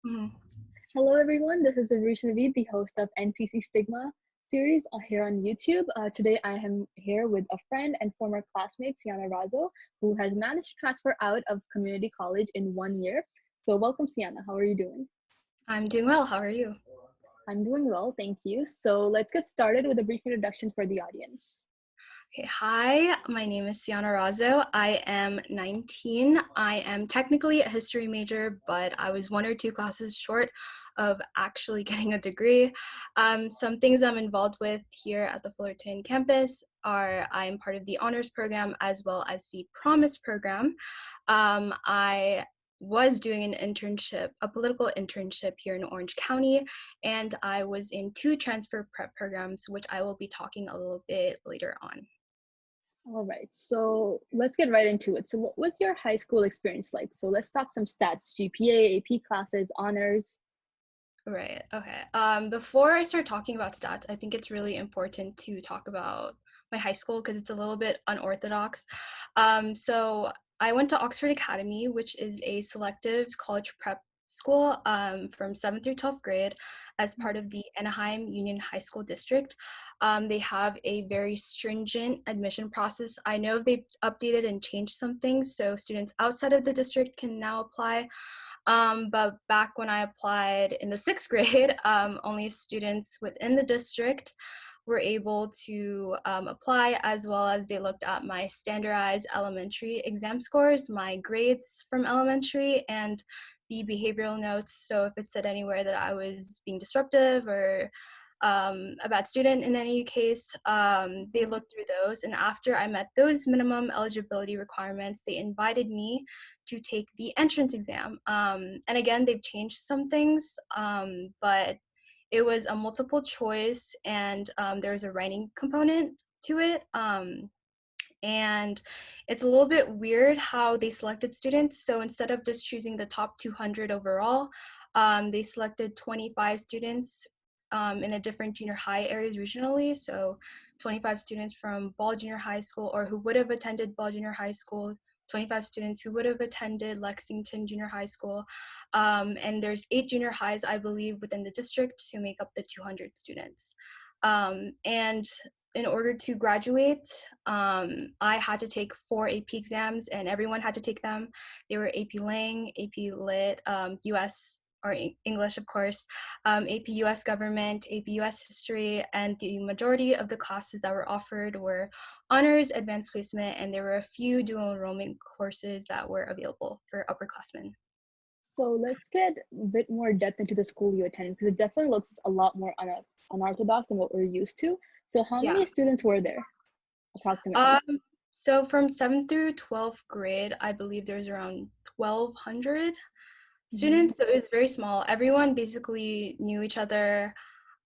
Mhm. Hello, everyone. This is Urooj, Naveed, the host of Stigma series here on YouTube. Today, I am here with a friend and former classmate, Cianna Razo, who has managed to transfer out of community college in 1 year. So, welcome, Cianna. How are you doing? I'm doing well. How are you? I'm doing well, thank you. So, let's get started with a brief introduction for the audience. Okay, hi, my name is Cianna Razo. I am 19. I am technically a history major, but I was one or two classes short of actually getting a degree. Some things I'm involved with here at the Fullerton campus are I'm part of the honors program as well as the promise program. I was doing an internship, a political internship here in Orange County, and I was in two transfer prep programs, which I will be talking a little bit later on. All right, so let's get right into it. So, what was your high school experience like? So, let's talk some stats: GPA, AP classes, honors. Right. Okay. Before I start talking about stats, I think it's really important to talk about my high school because it's a little bit unorthodox. So I went to Oxford Academy, which is a selective college prep school from 7th through 12th grade as part of the Anaheim Union High School District. They have a very stringent admission process. I know they've updated and changed some things, so students outside of the district can now apply. But back when I applied in the 6th grade, only students within the district were able to apply, as well as they looked at my standardized elementary exam scores, my grades from elementary, and the behavioral notes. So if it said anywhere that I was being disruptive or a bad student in any case, they looked through those. And after I met those minimum eligibility requirements, they invited me to take the entrance exam. And again, they've changed some things, but it was a multiple choice and there's a writing component to it. And it's a little bit weird how they selected students. So instead of just choosing the top 200 overall, they selected 25 students in the different junior high areas regionally. So 25 students from Ball Junior High School or who would have attended Ball Junior High School, 25 students who would have attended Lexington Junior High School. And there's 8 junior highs, I believe, within the district to make up the 200 students. And in order to graduate, I had to take 4 AP exams and everyone had to take them. They were AP Lang, AP Lit, US or English, of course, AP US Government, AP US History, and the majority of the classes that were offered were honors, advanced placement, and there were a few dual enrollment courses that were available for upperclassmen. So let's get a bit more depth into the school you attended because it definitely looks a lot more unorthodox than what we're used to. So how Yeah. many students were there approximately? Um, so from 7th through 12th grade, I believe there's around 1,200 Mhm. students. So it was very small. Everyone basically knew each other.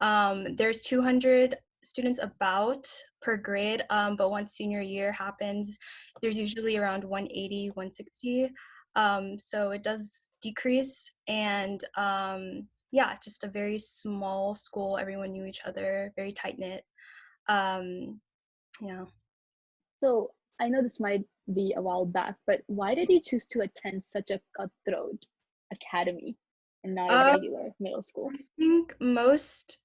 There's 200 students about per grade, but once senior year happens, there's usually around 180, 160. So it does decrease. And yeah, it's just a very small school. Everyone knew each other, very tight knit. Yeah. So I know this might be a while back, but why did you choose to attend such a cutthroat academy and not a Um, regular middle school? I think most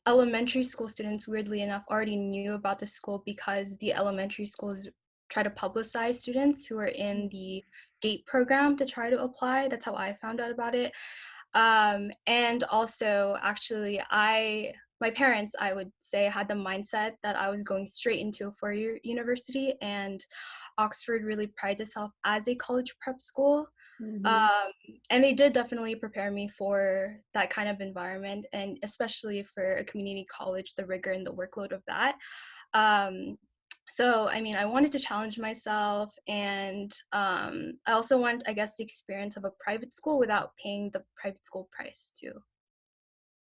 elementary school students, weirdly enough, already knew about the school because the elementary schools try to publicize students who are in the GATE program to try to apply. That's how I found out about it. And also, actually, my parents, I would say, had the mindset that I was going straight into a four-year university, and Oxford really prides itself as a college prep school. Mm-hmm. Um, and they did definitely prepare me for that kind of environment, and especially for a community college, the rigor and the workload of that. Um, so, I mean, I wanted to challenge myself, and I also want, I guess, the experience of a private school without paying the private school price too.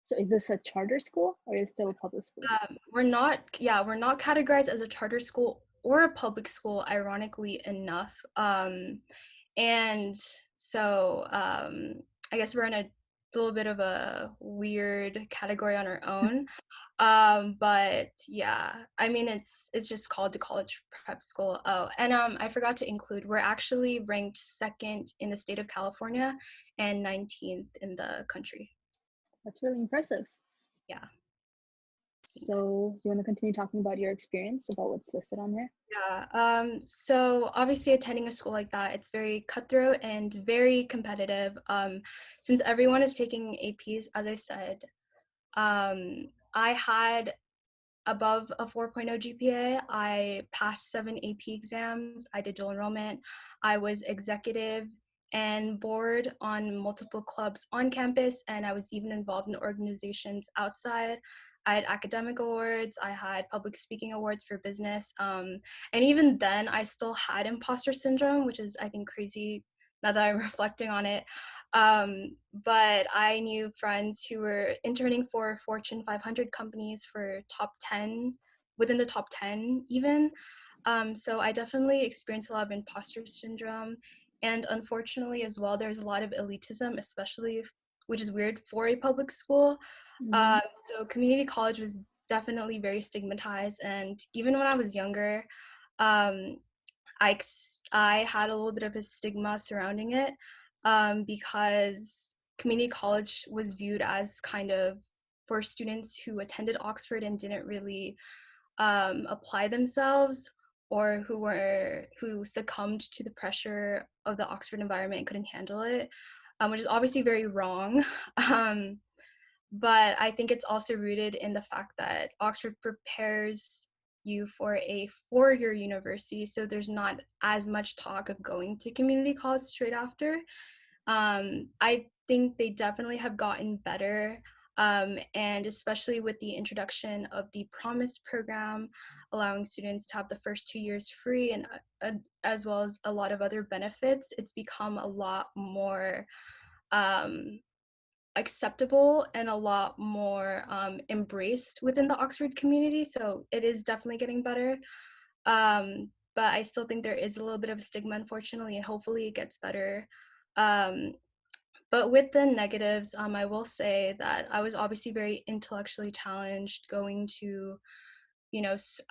So is this a charter school or is it still a public school? We're not categorized as a charter school or a public school, ironically enough. And so I guess we're in a a little bit of a weird category on our own. But yeah, I mean, it's just called the college prep school. Oh, and I forgot to include, we're actually ranked second in the state of California and 19th in the country. That's really impressive. Yeah, thanks. So you want to continue talking about your experience about what's listed on there? Yeah. So obviously attending a school like that, it's very cutthroat and very competitive. Since everyone is taking APs, as I said, I had above a 4.0 GPA. I passed 7 AP exams. I did dual enrollment. I was executive and board on multiple clubs on campus, and I was even involved in organizations outside. I had academic awards, I had public speaking awards for business. And even then, I still had imposter syndrome, which is, I think, crazy now that I'm reflecting on it. But I knew friends who were interning for Fortune 500 companies for top 10, within the top 10 even. So I definitely experienced a lot of imposter syndrome. And unfortunately, as well, there's a lot of elitism, especially, which is weird for a public school. Mm-hmm. Um, so community college was definitely very stigmatized. And even when I was younger, um, I had a little bit of a stigma surrounding it, because community college was viewed as kind of for students who attended Oxford and didn't really apply themselves, or who succumbed to the pressure of the Oxford environment and couldn't handle it, which is obviously very wrong. Um, but I think it's also rooted in the fact that Oxford prepares you for a 4-year university, so there's not as much talk of going to community college straight after. I think they definitely have gotten better, and especially with the introduction of the Promise program, allowing students to have the first 2 years free, and as well as a lot of other benefits, it's become a lot more um, acceptable and a lot more embraced within the Oxford community. So it is definitely getting better. But I still think there is a little bit of a stigma, unfortunately, and hopefully it gets better. Um, but with the negatives, I will say that I was obviously very intellectually challenged going to,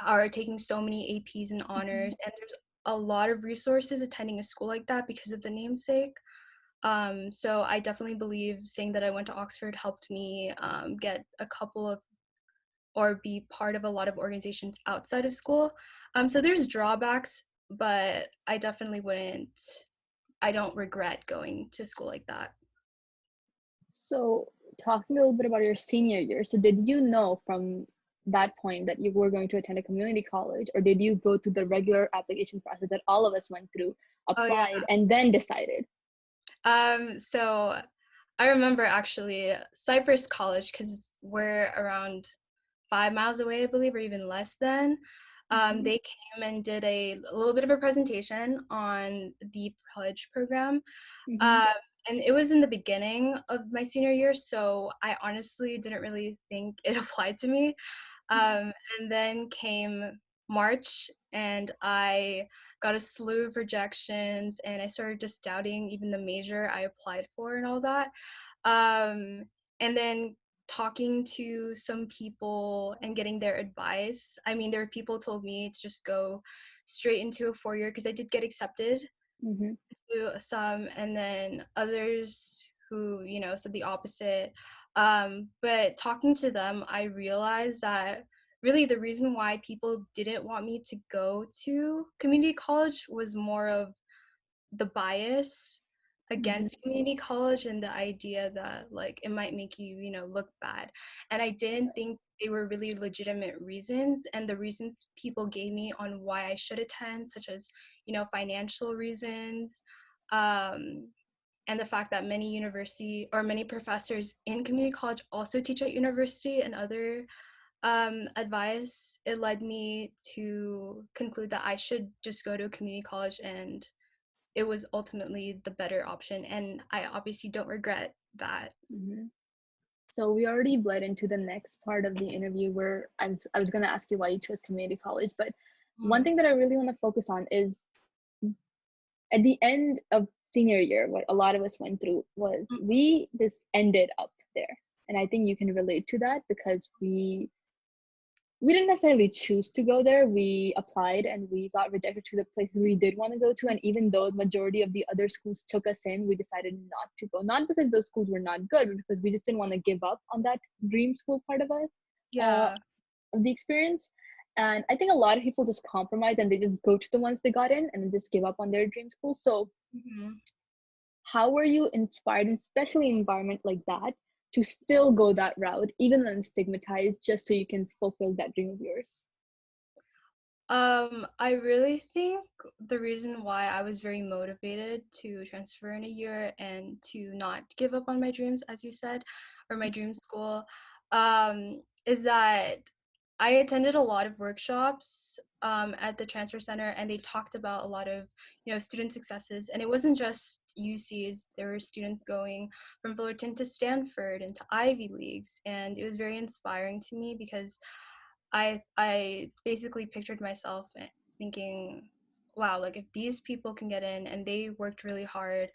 or taking so many APs and Mm-hmm. honors. And there's a lot of resources attending a school like that because of the namesake. So I definitely believe saying that I went to Oxford helped me get a couple of, or be part of a lot of organizations outside of school. So there's drawbacks, but I don't regret going to school like that. So, talking a little bit about your senior year, so did you know from that point that you were going to attend a community college, or did you go through the regular application process that all of us went through, Oh yeah. applied, and then decided? So I remember actually Cypress College, because we're around 5 miles away, I believe, or even less than. Mm-hmm. They came and did a little bit of a presentation on the college program. Mm-hmm. Um, and it was in the beginning of my senior year, so I honestly didn't really think it applied to me. Yeah. And then came March, and I got a slew of rejections, and I started just doubting even the major I applied for and all that. Um, and then talking to some people and getting their advice. I mean, there were people told me to just go straight into a 4-year, because I did get accepted Mm-hmm. to some, and then others who, said the opposite. But talking to them, I realized that really the reason why people didn't want me to go to community college was more of the bias Mm-hmm. against community college, and the idea that like it might make you, look bad. And I didn't think they were really legitimate reasons, and the reasons people gave me on why I should attend, such as, financial reasons, um, and the fact that many professors in community college also teach at university, and other advice, it led me to conclude that I should just go to a community college, and it was ultimately the better option, and I obviously don't regret that. Mm-hmm. So we already bled into the next part of the interview where I was going to ask you why you chose community college, but one Mm. thing that I really want to focus on is at the end of senior year, what a lot of us went through was Mm, we just ended up there. And I think you can relate to that because we didn't necessarily choose to go there. We applied and we got rejected to the places we did want to go to. And even though the majority of the other schools took us in, we decided not to go. Not because those schools were not good, but because we just didn't want to give up on that dream school part of us, uh, yeah. of the experience. And I think a lot of people just compromise and they just go to the ones they got in and then just give up on their dream school. So Mhm. how were you inspired, especially in an environment like that, to still go that route, even when stigmatized, just so you can fulfill that dream of yours? I really think the reason why I was very motivated to transfer in a year and to not give up on my dreams, as you said, or my dream school, is that I attended a lot of workshops at the transfer center, and they talked about a lot of, student successes. And it wasn't just UCs; there were students going from Fullerton to Stanford and to Ivy Leagues, and it was very inspiring to me because I basically pictured myself thinking, wow, like if these people can get in and they worked really hard,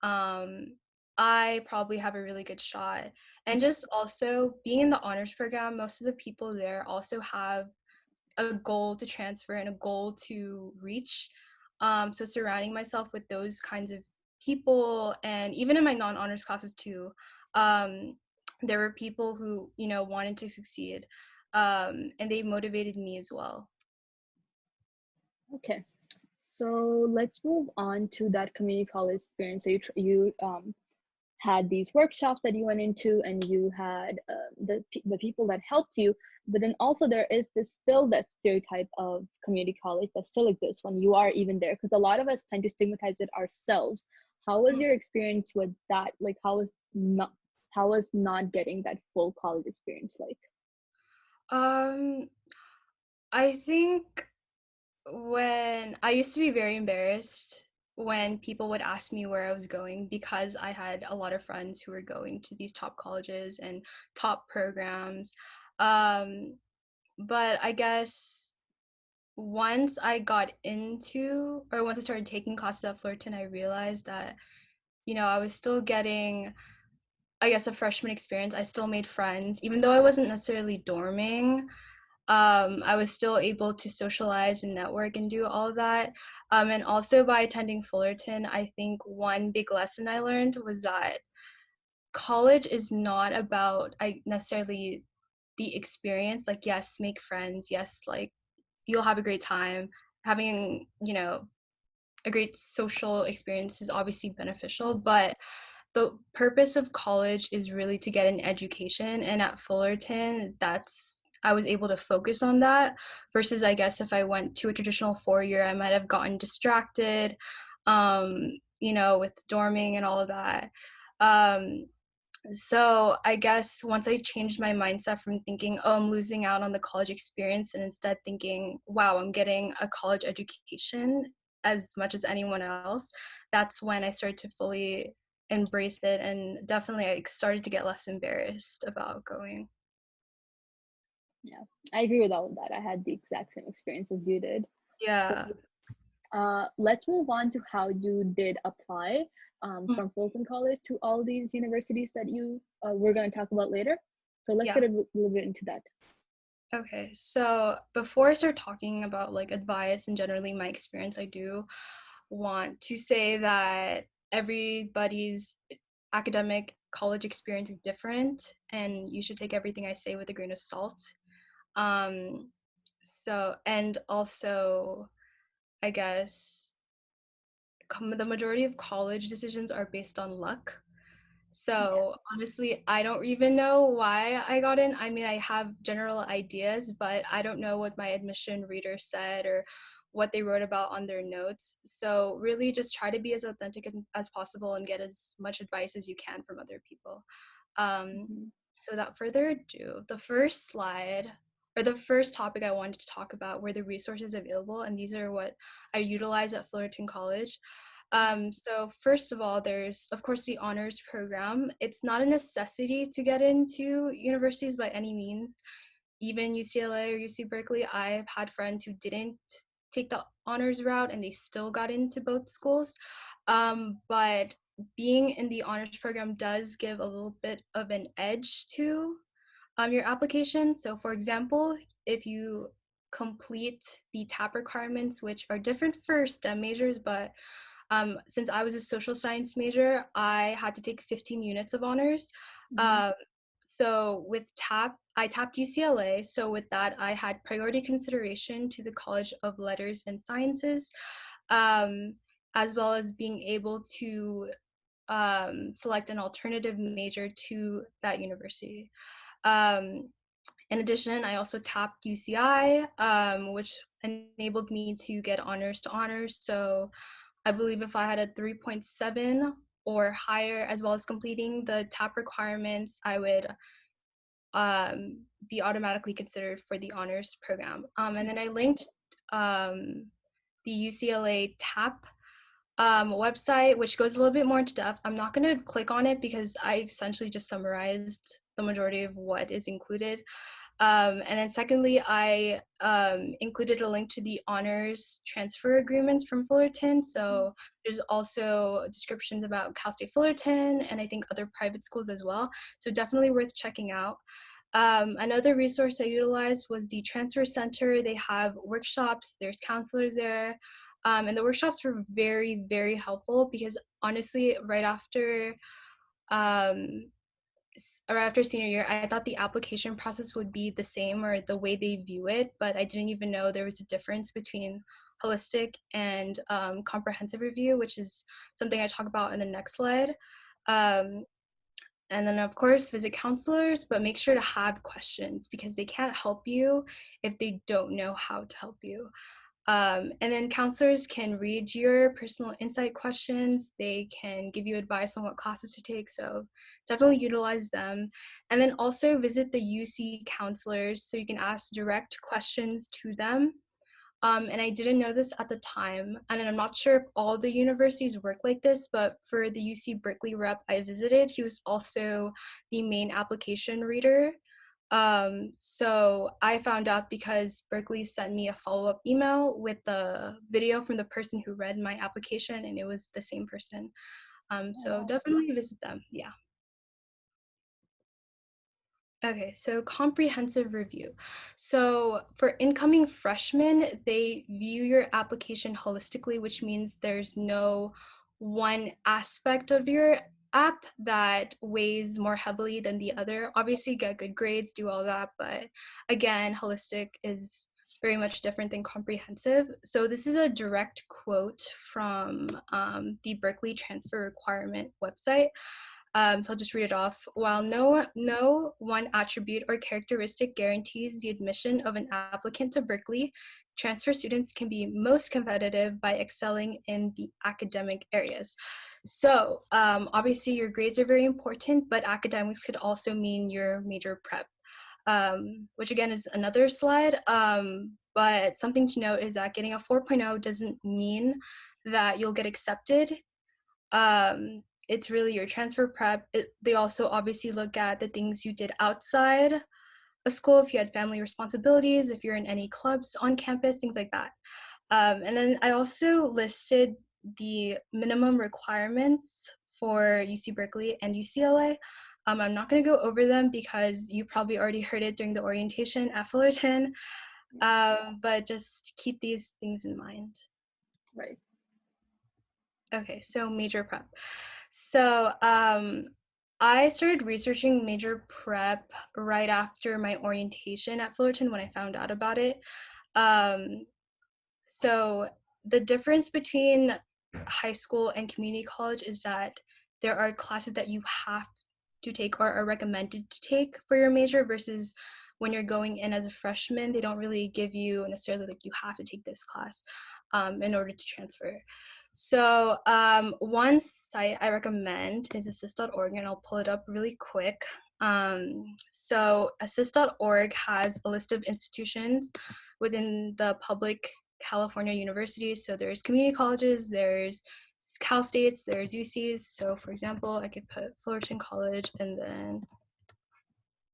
um, I probably have a really good shot. And just also being in the honors program, most of the people there also have a goal to transfer and a goal to reach. So surrounding myself with those kinds of people, and even in my non-honors classes too, um, there were people who wanted to succeed, and they motivated me as well. Okay, so let's move on to that community college experience. So you had these workshops that you went into, and you had the people that helped you. But then also there is this still that stereotype of community college that still exists when you are even there, because a lot of us tend to stigmatize it ourselves. How was your experience with that? Like, how was not getting that full college experience like? Um, I think when I used to be very embarrassed when people would ask me where I was going because I had a lot of friends who were going to these top colleges and top programs. Um, but I guess once I started taking classes at Fullerton, I realized that, I was still getting, I guess, a freshman experience. I still made friends, even though I wasn't necessarily dorming. I was still able to socialize and network and do all of that. And also by attending Fullerton, I think one big lesson I learned was that college is not about I necessarily the experience. Like, yes, make friends. Yes, like you'll have a great time. Having, a great social experience is obviously beneficial, but the purpose of college is really to get an education, and at Fullerton I was able to focus on that versus I guess if I went to a traditional 4 year I might have gotten distracted, with dorming and all of that. um, so I guess once I changed my mindset from thinking, oh, I'm losing out on the college experience, and instead thinking, wow, I'm getting a college education as much as anyone else, that's when I started to fully embrace it, and definitely I started to get less embarrassed about going. Yeah, I agree with all of that. I had the exact same experience as you did. So Yeah. let's move on to how you did apply Mm, from Fulton College to all these universities that you we're going to talk about later. So let's yeah. get a little bit into that. Okay. So before I start talking about like advice and generally my experience, I do want to say that everybody's academic college experience is different, and you should take everything I say with a grain of salt. Um, and also, I guess the majority of college decisions are based on luck. Yeah. So honestly, I don't even know why I got in. I mean, I have general ideas, but I don't know what my admission reader said or what they wrote about on their notes. So really just try to be as authentic as possible and get as much advice as you can from other people. Um, Mhm. so without further ado, the first slide or the first topic I wanted to talk about were the resources available, and these are what I utilize at Fullerton College. So first of all, there's of course the honors program. It's not a necessity to get into universities by any means. Even UCLA or UC Berkeley, I've had friends who didn't take the honors route and they still got into both schools. But being in the honors program does give a little bit of an edge to your application. So for example, if you complete the TAP requirements, which are different for STEM majors, but since I was a social science major, I had to take 15 units of honors. Mm-hmm. Um, so with TAP, I tapped UCLA. So with that, I had priority consideration to the College of Letters and Sciences, um, as well as being able to select an alternative major to that university. Um, in addition, I also tapped UCI, which enabled me to get honors to honors. So I believe if I had a 3.7 or higher, as well as completing the TAP requirements, I would be automatically considered for the honors program. And then I linked the UCLA TAP website, which goes a little bit more into depth. I'm not going to click on it because I essentially just summarized the majority of what is included. And then secondly, I included a link to the honors transfer agreements from Fullerton. So there's also descriptions about Cal State Fullerton and I think other private schools as well. So definitely worth checking out. Another resource I utilized was the Transfer Center. They have workshops, there's counselors there. And the workshops were very, very helpful because honestly, um, right after senior year, I thought the application process would be the same or the way they view it, but I didn't even know there was a difference between holistic and comprehensive review, which is something I talk about in the next slide. Um, and then, of course, visit counselors, but make sure to have questions because they can't help you if they don't know how to help you. And then counselors can read your personal insight questions. They can give you advice on what classes to take. So definitely utilize them. And then also visit the UC counselors so you can ask direct questions to them. And I didn't know this at the time, and I'm not sure if all the universities work like this, but for the UC Berkeley rep I visited, he was also the main application reader. So I found out because Berkeley sent me a follow-up email with the video from the person who read my application, and it was the same person. Oh, So wow. definitely visit them, yeah. Okay, so comprehensive review. So for incoming freshmen, they view your application holistically, which means there's no one aspect of your app that weighs more heavily than the other. Obviously, get good grades, do all that, but again, holistic is very much different than comprehensive. So this is a direct quote from the Berkeley Transfer Requirement website. So I'll just read it off. While no one attribute or characteristic guarantees the admission of an applicant to Berkeley, transfer students can be most competitive by excelling in the academic areas. So obviously your grades are very important, but academics could also mean your major prep, which again is another slide. But something to note is that getting a 4.0 doesn't mean that you'll get accepted. It's really your transfer prep. They also obviously look at the things you did outside of school, if you had family responsibilities, if you're in any clubs on campus, things like that. And then I also listed the minimum requirements for UC Berkeley and UCLA. I'm not going to go over them because you probably already heard it during the orientation at Fullerton, but just keep these things in mind. Right. Okay, so major prep. So I started researching major prep right after my orientation at Fullerton when I found out about it. Um, so the difference between high school and community college is that there are classes that you have to take or are recommended to take for your major versus when you're going in as a freshman, they don't really give you necessarily like you have to take this class in order to transfer. So one site I recommend is assist.org, and I'll pull it up really quick. So assist.org has a list of institutions within the public California universities. So there's community colleges, there's Cal States, there's UCs. So for example, I could put Fullerton College and then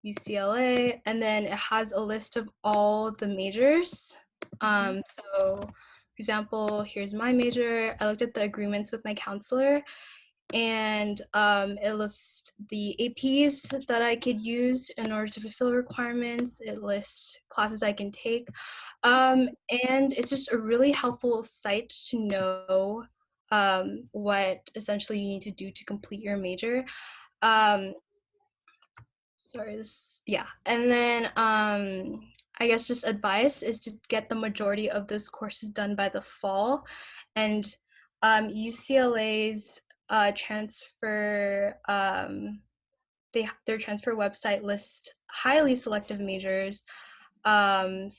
UCLA, and then it has a list of all the majors. Mm-hmm. So example, here's my major. I looked at the agreements with my counselor, and it lists the APs that I could use in order to fulfill requirements. It lists classes I can take. And it's just a really helpful site to know what essentially you need to do to complete your major. Um, sorry, yeah. And then I guess just advice is to get the majority of those courses done by the fall. And UCLA's transfer their transfer website lists highly selective majors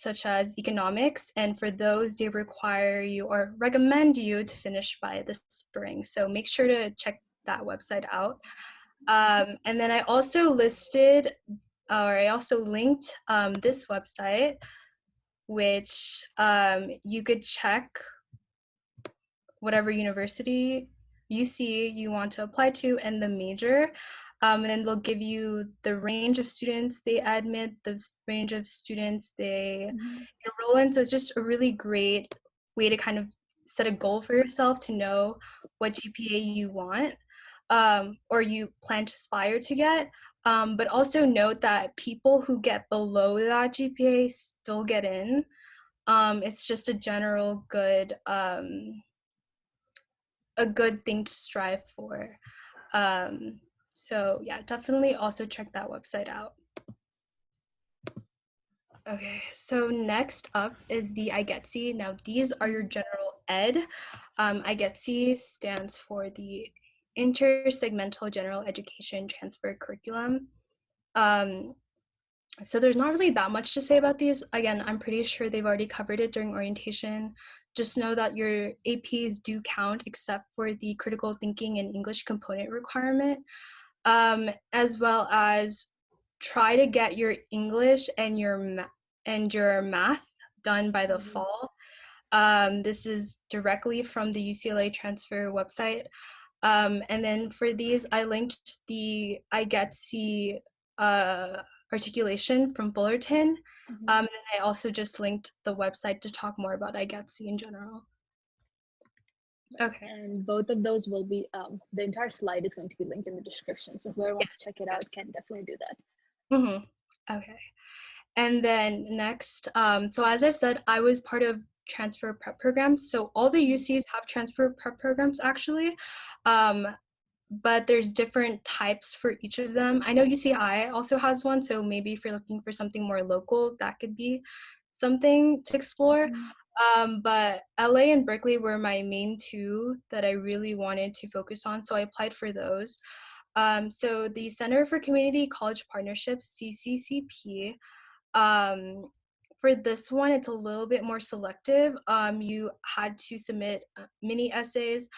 such as economics, and for those they require you or recommend you to finish by the spring, so make sure to check that website out. And then I also linked this website, which you could check whatever university you see you want to apply to and the major. And then they'll give you the range of students they admit, the range of students they Mm-hmm. enroll in. So it's just a really great way to kind of set a goal for yourself to know what GPA you want, or you plan to aspire to get. But also note that people who get below that GPA still get in. It's just a general a good thing to strive for. So yeah, definitely also check that website out. Okay, so next up is the IGETC. Now these are your general ed. IGETC stands for the Intersegmental General Education Transfer Curriculum. Um, So there's not really that much to say about these. Again, I'm pretty sure they've already covered it during orientation. Just know that your APs do count except for the critical thinking and English component requirement, as well as try to get your English and your math done by the Mm-hmm. fall. This is directly from the UCLA transfer website. And then for these, I linked the I get C articulation from Fullerton. Mm-hmm. And then I also just linked the website to talk more about I get C in general. Right. Okay. And both of those will be the entire slide is going to be linked in the description. So whoever wants to check it out Yes. can definitely do that. Mm-hmm. Okay. And then next, so as I've said, I was part of transfer prep programs. So all the Mm-hmm. UCs have transfer prep programs actually. Um, but there's different types for each of them. I know UCI also has one, so maybe if you're looking for something more local, that could be something to explore. Mm-hmm. But LA and Berkeley were my main two that I really wanted to focus on, so I applied for those. So the Center for Community College Partnerships, CCCP, um, for this one, it's a little bit more selective. You had to submit mini essays.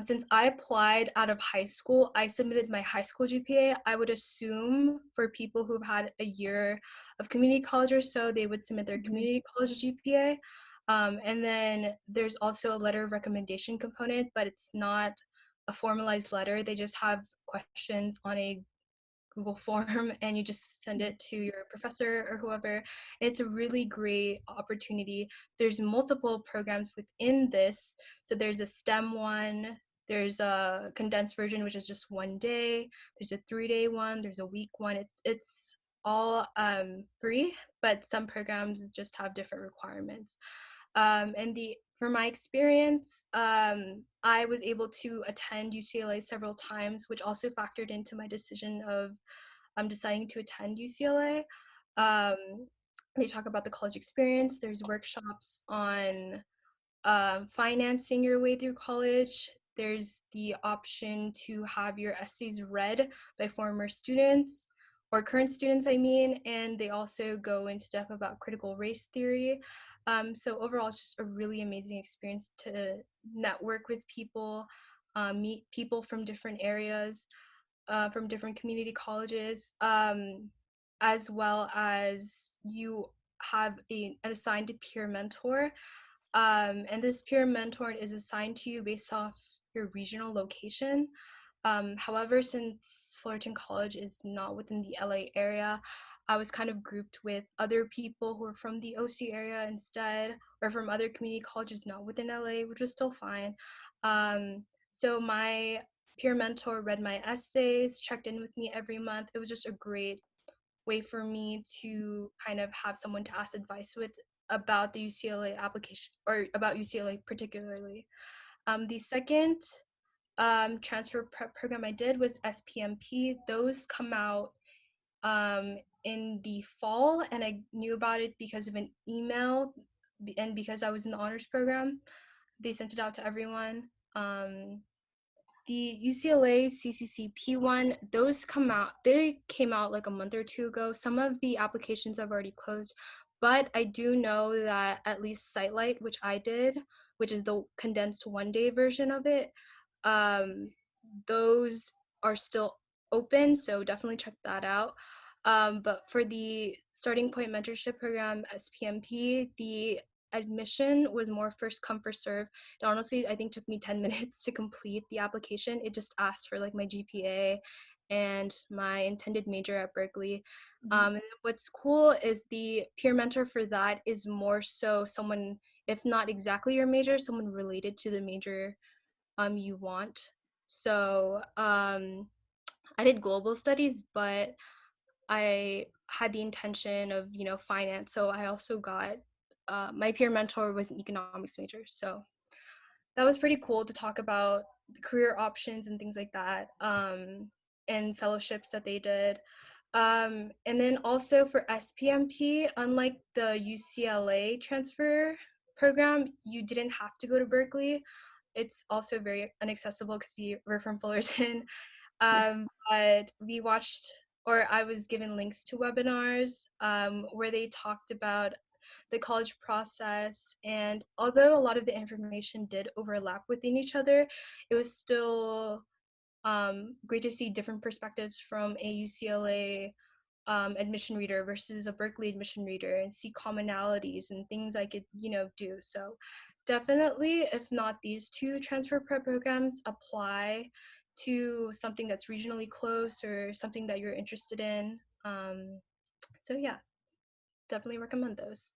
Since I applied out of high school, I submitted my high school GPA. I would assume for people who've had a year of community college or so, they would submit their Mm-hmm. community college GPA. And then there's also a letter of recommendation component, but it's not a formalized letter. They just have questions on a Google form and you just send it to your professor or whoever. It's a really great opportunity. There's multiple programs within this. So there's a STEM one, there's a condensed version, which is just 1 day, there's a 3 day one, there's a week one. It's all free, but some programs just have different requirements. And for my experience, I was able to attend UCLA several times, which also factored into my decision of deciding to attend UCLA. They talk about the college experience. There's workshops on financing your way through college. There's the option to have your essays read by former students or current students, I mean, and they also go into depth about critical race theory. So overall, it's just a really amazing experience to network with people, meet people from different areas, from different community colleges, as well as you have an assigned peer mentor, and this peer mentor is assigned to you based off your regional location. However, since Fullerton College is not within the LA area, I was kind of grouped with other people who were from the OC area instead, or from other community colleges not within LA, which was still fine. So my peer mentor read my essays, checked in with me every month. It was just a great way for me to kind of have someone to ask advice with about the UCLA application, or about UCLA particularly. The second transfer prep program I did was SPMP. Those come out in the fall, and I knew about it because of an email and because I was in the honors program. They sent it out to everyone. The UCLA CCCP one, they came out like a month or two ago. Some of the applications have already closed, but I do know that at least Sightlight, which I did, which is the condensed 1 day version of it, um, those are still open, so definitely check that out. But for the Starting Point Mentorship Program, SPMP, the admission was more first come, first serve. It honestly, I think, took me 10 minutes to complete the application. It just asked for like my GPA and my intended major at Berkeley. Mm-hmm. And what's cool is the peer mentor for that is more so someone, if not exactly your major, someone related to the major you want. So I did global studies, but I had the intention of, finance. So I also got my peer mentor was an economics major. So that was pretty cool to talk about the career options and things like that, and fellowships that they did. And then also for SPMP, unlike the UCLA transfer program, you didn't have to go to Berkeley. It's also very inaccessible because we're from Fullerton. Yeah. But we watched, or I was given links to webinars where they talked about the college process. And although a lot of the information did overlap within each other, it was still great to see different perspectives from a UCLA admission reader versus a Berkeley admission reader, and see commonalities and things I could, do. So definitely, if not these two transfer prep programs, apply to something that's regionally close or something that you're interested in. So yeah, definitely recommend those.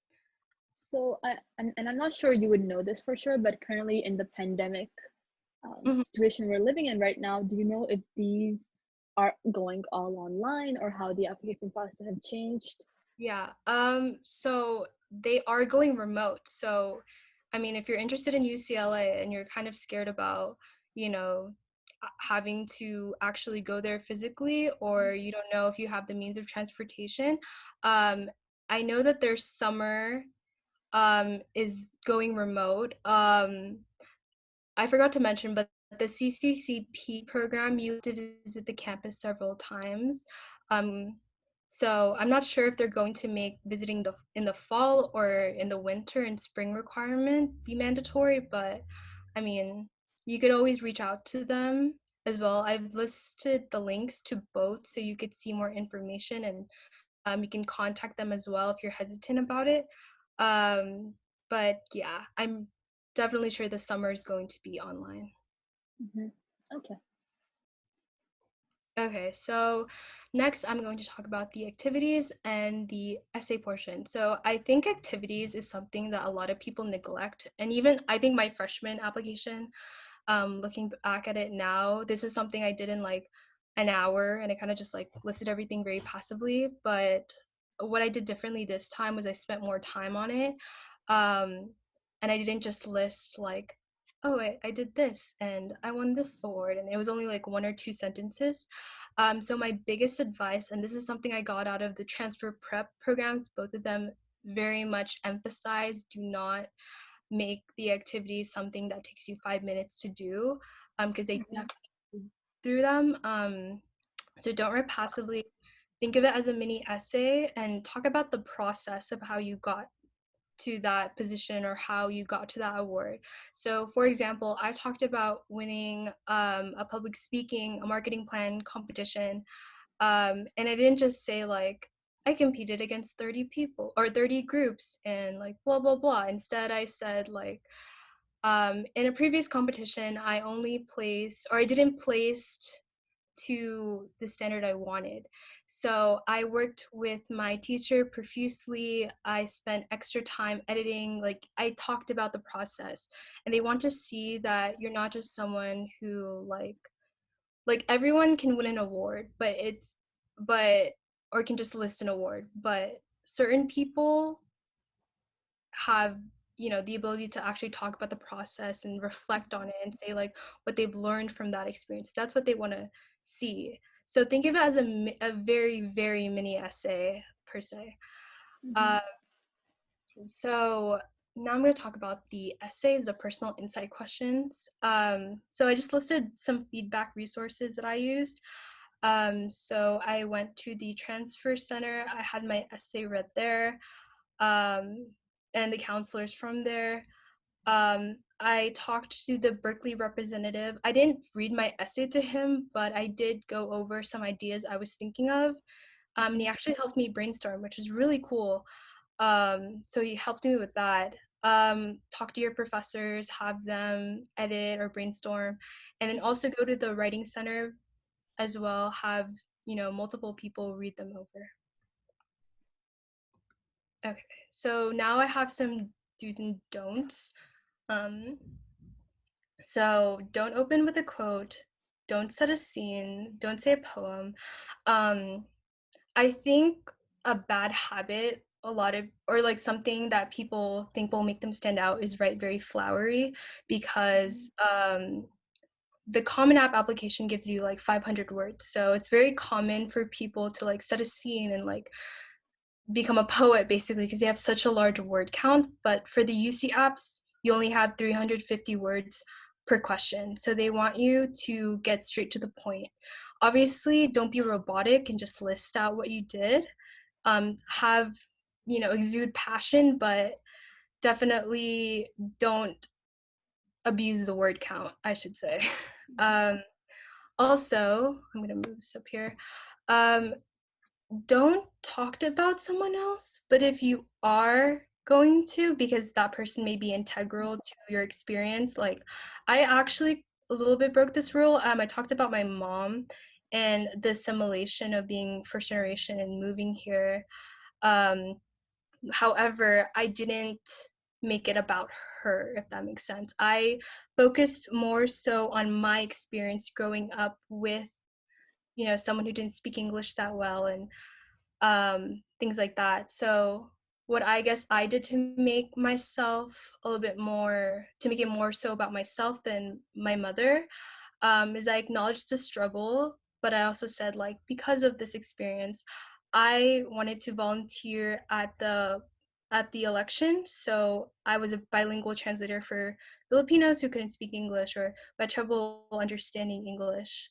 So and I'm not sure you would know this for sure, but currently in the pandemic Mhm. situation we're living in right now, do you know if these are going all online or how the application process have changed? Yeah. So they are going remote. So, I mean, if you're interested in UCLA and you're kind of scared about, having to actually go there physically, or you don't know if you have the means of transportation, um, I know that their summer is going remote. I forgot to mention, but the CCCP program, you have to visit the campus several times. Um, so I'm not sure if they're going to make visiting in the fall or in the winter and spring requirement be mandatory, but I mean, you could always reach out to them as well. I've listed the links to both so you could see more information, and you can contact them as well if you're hesitant about it. Um, but yeah, I'm definitely sure the summer is going to be online. Mm-hmm. Okay. Okay, so next I'm going to talk about the activities and the essay portion. So I think activities is something that a lot of people neglect. And even I think my freshman application, looking back at it now, this is something I did in like an hour, and I kind of just like listed everything very passively. But what I did differently this time was I spent more time on it. Um, and I didn't just list like, oh, I did this and I won this award. And it was only like one or two sentences. So my biggest advice, and this is something I got out of the transfer prep programs, both of them very much emphasize do not make the activity something that takes you 5 minutes to do, because they Mm-hmm. definitely through them. So don't write passively. Think of it as a mini essay and talk about the process of how you got to that position or how you got to that award. So, for example, I talked about winning a public speaking, a marketing plan competition, and I didn't just say like I competed against 30 people or 30 groups and like blah blah blah. Instead, I said like in a previous competition, I only placed, or I didn't place to the standard I wanted. So I worked with my teacher profusely. I spent extra time editing. Like I talked about the process, and they want to see that you're not just someone who like everyone can win an award, but or can just list an award, but certain people have the ability to actually talk about the process and reflect on it and say like what they've learned from that experience. That's what they want to see. So think of it as a very very mini essay per se. Mm-hmm. uh, so now I'm going to talk about the essays, the personal insight questions. So I just listed some feedback resources that I used. So I went to the transfer center. I had my essay read there, um, and the counselors from there. I talked to the Berkeley representative. I didn't read my essay to him, but I did go over some ideas I was thinking of. And he Mm-hmm. actually helped me brainstorm, which is really cool. So he helped me with that. Talk to your professors, have them edit or brainstorm, and then also go to the writing center as well, have multiple people read them over. Okay, so now I have some do's and don'ts. um, so don't open with a quote, don't set a scene, don't say a poem. um, I think a bad habit, a lot of, or like something that people think will make them stand out is write very flowery, because the Common App application gives you like 500 words. So it's very common for people to like set a scene and like become a poet basically, because they have such a large word count. But for the UC apps, you only have 350 words per question. So they want you to get straight to the point. Obviously, don't be robotic and just list out what you did. Have, exude passion, but definitely don't abuse the word count, I should say. Um, Also, I'm gonna move this up here. Um, don't talk about someone else, but if you are going to, because that person may be integral to your experience, like I actually a little bit broke this rule. I talked about my mom and the assimilation of being first generation and moving here. Um, However, I didn't make it about her, if that makes sense. I focused more so on my experience growing up with, someone who didn't speak English that well, and things like that. So what I guess I did to make myself a little bit more, to make it more so about myself than my mother, is I acknowledged the struggle, but I also said like, because of this experience, I wanted to volunteer at the election. So I was a bilingual translator for Filipinos who couldn't speak English or had trouble understanding English.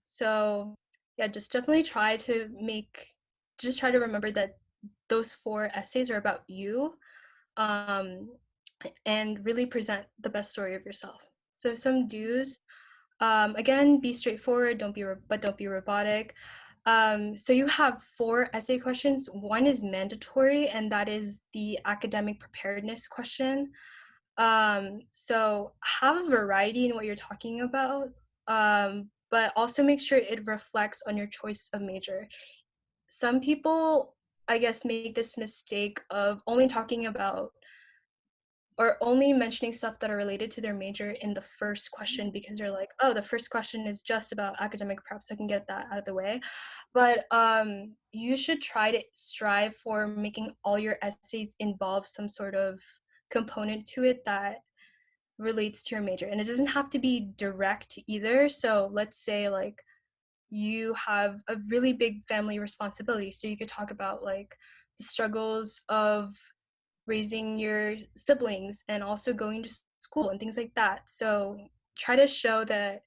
So yeah, just try to remember that those 4 essays are about you, um, and really present the best story of yourself. So some do's, again, be straightforward, but don't be robotic. So you have 4 essay questions. One is mandatory, and that is the academic preparedness question. So have a variety in what you're talking about, but also make sure it reflects on your choice of major. Some people, I guess, make this mistake of only talking about or only mentioning stuff that are related to their major in the first question, because they're like, oh, the first question is just about academic prep, so I can get that out of the way. But you should try to strive for making all your essays involve some sort of component to it that relates to your major, and it doesn't have to be direct either. So let's say like you have a really big family responsibility, so you could talk about like the struggles of raising your siblings and also going to school and things like that. So try to show that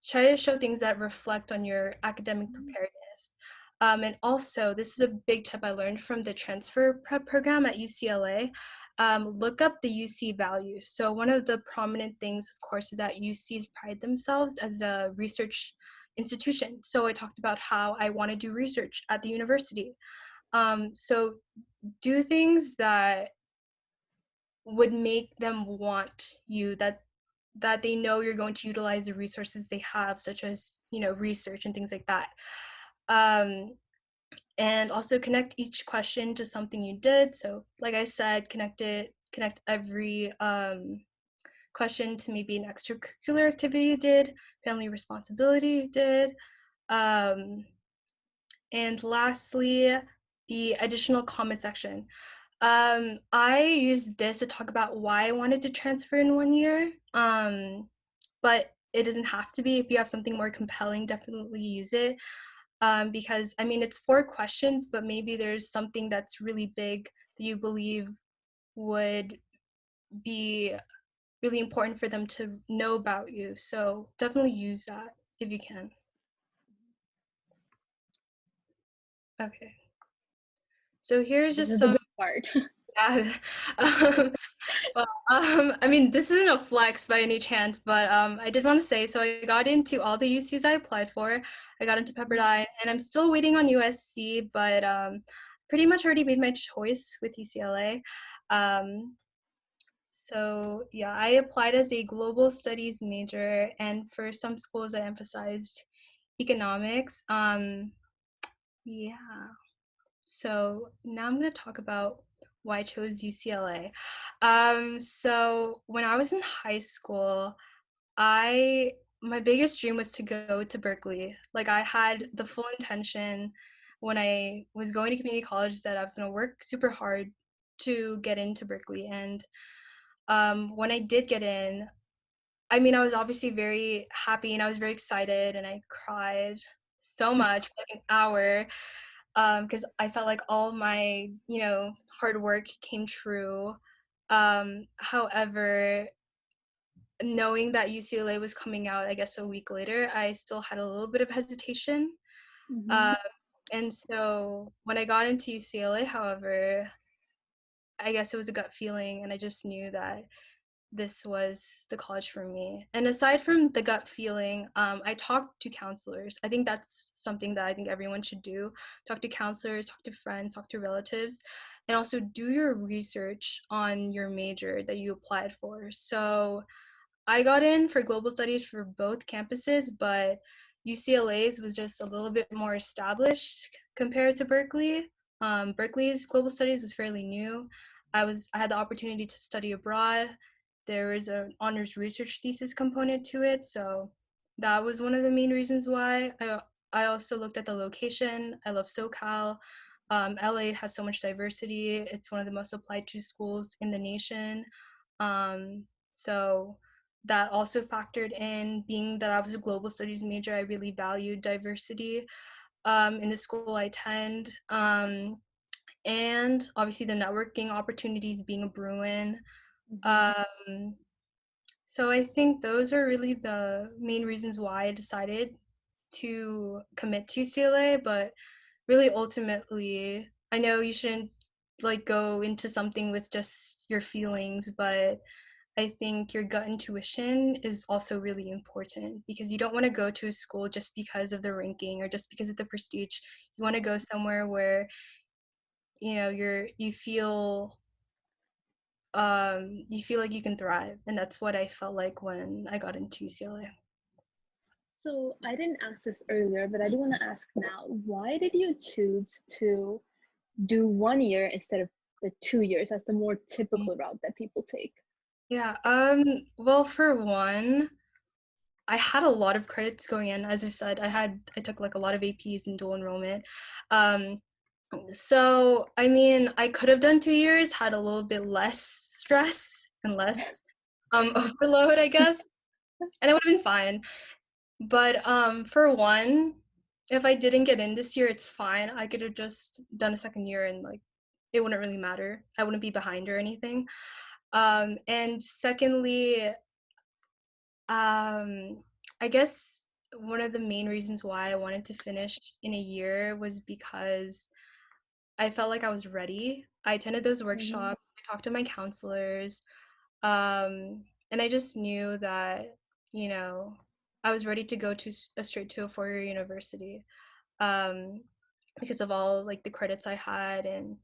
try to show things that reflect on your academic preparedness. And also, this is a big tip I learned from the transfer prep program at UCLA. Look up the UC values. So one of the prominent things, of course, is that UCs pride themselves as a research institution. So I talked about how I want to do research at the university. So do things that would make them want you, that they know you're going to utilize the resources they have, such as research and things like that. Um, and also connect each question to something you did. So, like I said, connect every question to maybe an extracurricular activity you did, family responsibility you did. Um, and lastly, the additional comment section. I used this to talk about why I wanted to transfer in 1 year. But it doesn't have to be. If you have something more compelling, definitely use it. Because I mean, it's 4 questions, but maybe there's something that's really big that you believe would be really important for them to know about you. So definitely use that if you can. Okay. So here's This just is the some. good part. Yeah. Well, I mean, this isn't a flex by any chance, but I did want to say, so I got into all the UCs I applied for. I got into Pepperdine, and I'm still waiting on USC, but pretty much already made my choice with UCLA. Um, so yeah, I applied as a global studies major, and for some schools I emphasized economics. Yeah. So now I'm going to talk about why I chose UCLA. So when I was in high school, I my biggest dream was to go to Berkeley. Like I had the full intention when I was going to community college that I was going to work super hard to get into Berkeley. And when I did get in, I mean, I was obviously very happy and I was very excited and I cried so much, like an hour, because I felt like all my, hard work came true. However, knowing that UCLA was coming out, I guess a week later, I still had a little bit of hesitation. Hmm. Um, and so when I got into UCLA, however, I guess it was a gut feeling, and I just knew that this was the college for me. And aside from the gut feeling, I talked to counselors. I think that's something that I think everyone should do. Talk to counselors, talk to friends, talk to relatives, and also do your research on your major that you applied for. So I got in for global studies for both campuses, but UCLA's was just a little bit more established compared to Berkeley. Berkeley's global studies was fairly new. I had the opportunity to study abroad. There was an honors research thesis component to it, so that was one of the main reasons why. I also looked at the location. I love SoCal. LA has so much diversity. It's one of the most applied to schools in the nation. So that also factored in. Being that I was a global studies major, I really valued diversity in the school I attend. And obviously the networking opportunities being a Bruin. Hmm. Um, so I think those are really the main reasons why I decided to commit to UCLA, but really ultimately, I know you shouldn't like go into something with just your feelings, but I think your gut intuition is also really important because you don't want to go to a school just because of the ranking or just because of the prestige. You want to go somewhere where you feel like you can thrive, and that's what I felt like when I got into UCLA. So I didn't ask this earlier, but I do want to ask now. Why did you choose to do 1 year instead of the 2 years? That's the more typical route that people take. Yeah, well, for one, I had a lot of credits going in. As I said, I took like a lot of APs and dual enrollment. Um, so I mean, I could have done 2 years, had a little bit less stress and less overload, I guess, and it would have been fine. But for one, if I didn't get in this year, it's fine. I could have just done a second year and like it wouldn't really matter. I wouldn't be behind or anything. And secondly, um, I guess one of the main reasons why I wanted to finish in a year was because I felt like I was ready. I attended those Hmm. workshops, I talked to my counselors, and I just knew that, you know, I was ready to go to straight to a 4 year university, um, because of all like the credits I had and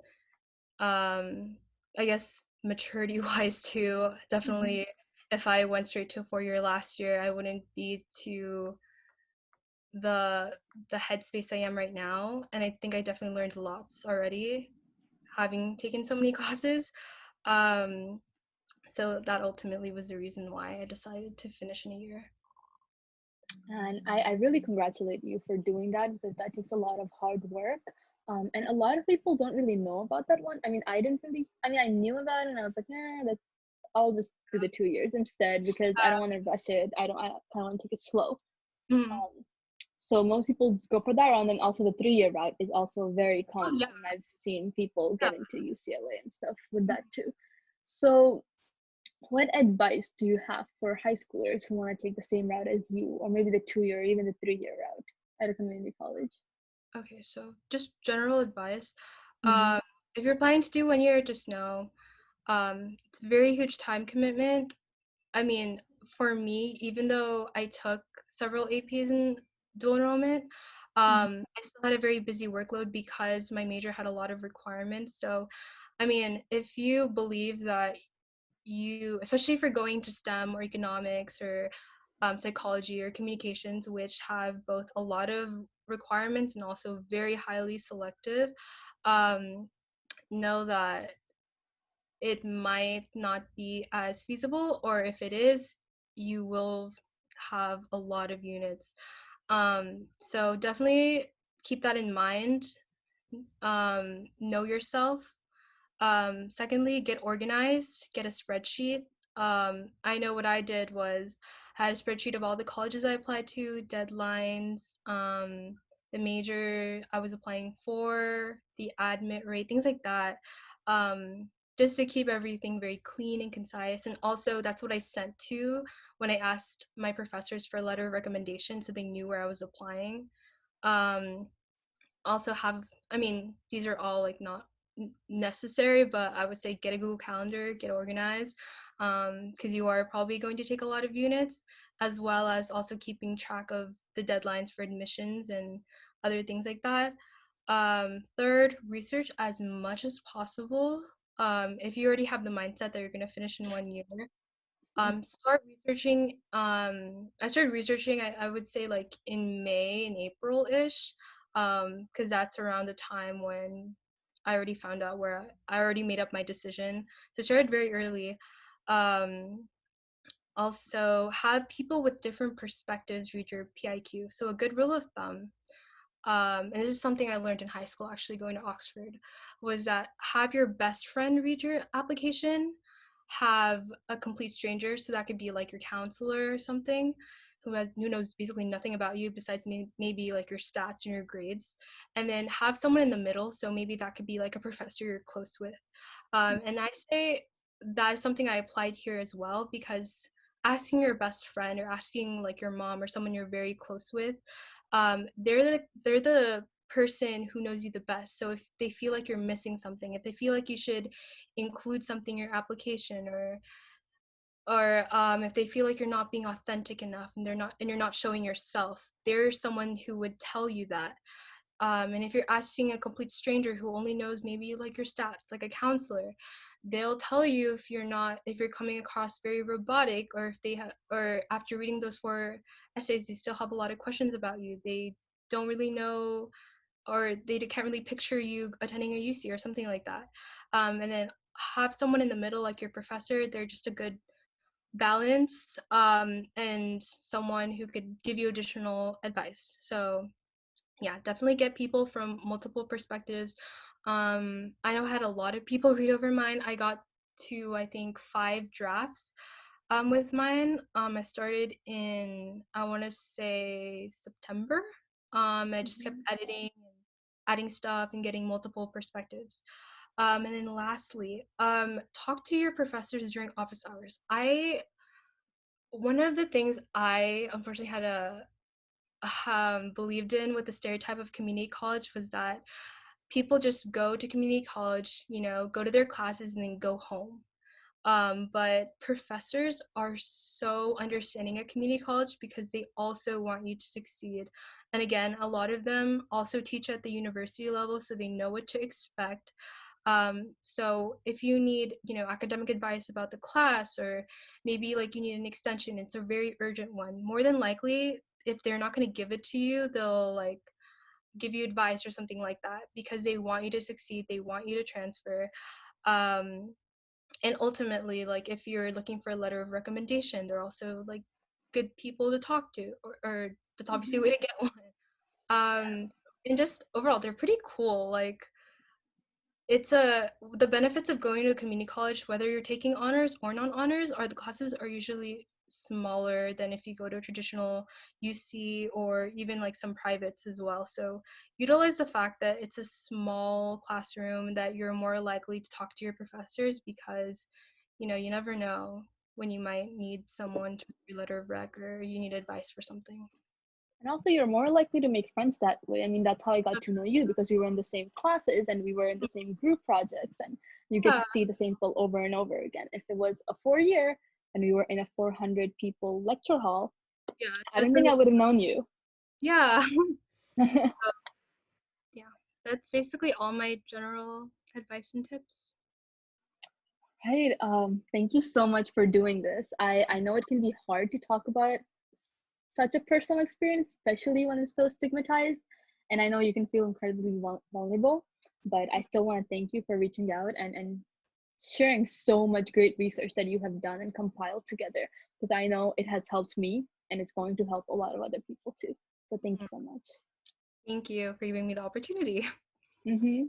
I guess maturity wise too. Hmm. Definitely, if I went straight to a 4 year last year, I wouldn't be too the the headspace I am right now, and I think I definitely learned lots already having taken so many classes. Um, so that ultimately was the reason why I decided to finish in a year. And I really congratulate you for doing that because that takes a lot of hard work. And a lot of people don't really know about that one. I mean, I didn't really, I mean, I knew about it and I was like, that's, I'll just do the 2 years instead because I don't want to rush it. I kind of want to take it slow. Mhm. Um, so most people go for that route, and then also the 3 year route is also very Oh, common. yeah, And I've seen people yeah. get into UCLA and stuff with that too. So what advice do you have for high schoolers who want to take the same route as you, or maybe the 2 year, or even the 3 year route at a community college? Okay, so just general advice. Mm-hmm. Um, if you're planning to do 1 year, just know it's a very huge time commitment. I mean, for me, even though I took several APs in dual enrollment, I still had a very busy workload because my major had a lot of requirements. So, I mean, if you believe that you, especially if you're going to STEM or economics or psychology or communications, which have both a lot of requirements and also very highly selective, um, know that it might not be as feasible, or if it is, you will have a lot of units. So definitely keep that in mind. Know yourself. Secondly, get organized, get a spreadsheet. I know what I did was I had a spreadsheet of all the colleges I applied to, deadlines, the major I was applying for, the admit rate, things like that. Just to keep everything very clean and concise. And also, that's what I sent to when I asked my professors for a letter of recommendation so they knew where I was applying. Um, also have, I mean, these are all like not necessary, but I would say get a Google Calendar, get organized, because you are probably going to take a lot of units, as well as also keeping track of the deadlines for admissions and other things like that. Third, research as much as possible. If you already have the mindset that you're going to finish in 1 year, start researching. I started researching, I would say like in May and April-ish, because that's around the time when I already found out where I already made up my decision. So I started very early. Um, Also have people with different perspectives read your PIQ. So a good rule of thumb, and this is something I learned in high school actually going to Oxford, was that have your best friend read your application, have a complete stranger, so that could be like your counselor or something, who knows basically nothing about you besides maybe like your stats and your grades, and then have someone in the middle, so maybe that could be like a professor you're close with. And I'd say that is something I applied here as well, because asking your best friend or asking like your mom or someone you're very close with, they're the person who knows you the best. So if they feel like you're missing something, if they feel like you should include something in your application, or if they feel like you're not being authentic enough and you're not showing yourself, there's someone who would tell you that. And if you're asking a complete stranger who only knows maybe like your stats, like a counselor, they'll tell you if you're coming across very robotic, or if they have, or after reading those 4 essays, they still have a lot of questions about you. They don't really know, or they can't really picture you attending a UC or something like that. And then have someone in the middle, like your professor. They're just a good balance, and someone who could give you additional advice. So yeah, definitely get people from multiple perspectives. I know I had a lot of people read over mine. I got to, I think, 5 drafts with mine. I started in, I want to say, September. I just kept Mhm. editing and adding stuff and getting multiple perspectives. And then lastly, talk to your professors during office hours. One of the things I unfortunately had a believed in with the stereotype of community college was that people just go to community college, go to their classes and then go home. But professors are so understanding at community college because they also want you to succeed. And again, a lot of them also teach at the university level, so they know what to expect. So if you need, academic advice about the class, or maybe like you need an extension, it's a very urgent one. More than likely, if they're not going to give it to you, they'll like give you advice or something like that because they want you to succeed, they want you to transfer. Um, and ultimately, like if you're looking for a letter of recommendation, they're also like good people to talk to, or that's obviously a Mm-hmm. way to get one. And just overall, they're pretty cool. Like it's a the benefits of going to a community college, whether you're taking honors or non-honors, are the classes are usually smaller than if you go to a traditional UC or even like some privates as well. So utilize the fact that it's a small classroom, that you're more likely to talk to your professors because you never know when you might need someone to do letter of rec or you need advice for something. And also, you're more likely to make friends that way. I mean, that's how I got to know you because we were in the same classes and we were in the same group projects, and you get Yeah, to see the same people over and over again. If it was a 4 year and we were in a 400 people lecture hall, yeah, I don't think I definitely. would have known you. Yeah. Yeah, that's basically all my general advice and tips. Right. Thank you so much for doing this. I know it can be hard to talk about such a personal experience, especially when it's so stigmatized. And I know you can feel incredibly vulnerable, but I still want to thank you for reaching out and sharing so much great research that you have done and compiled together, because I know it has helped me and it's going to help a lot of other people too. So thank you Mm, so much. thank you for giving me the opportunity. Mm-hmm.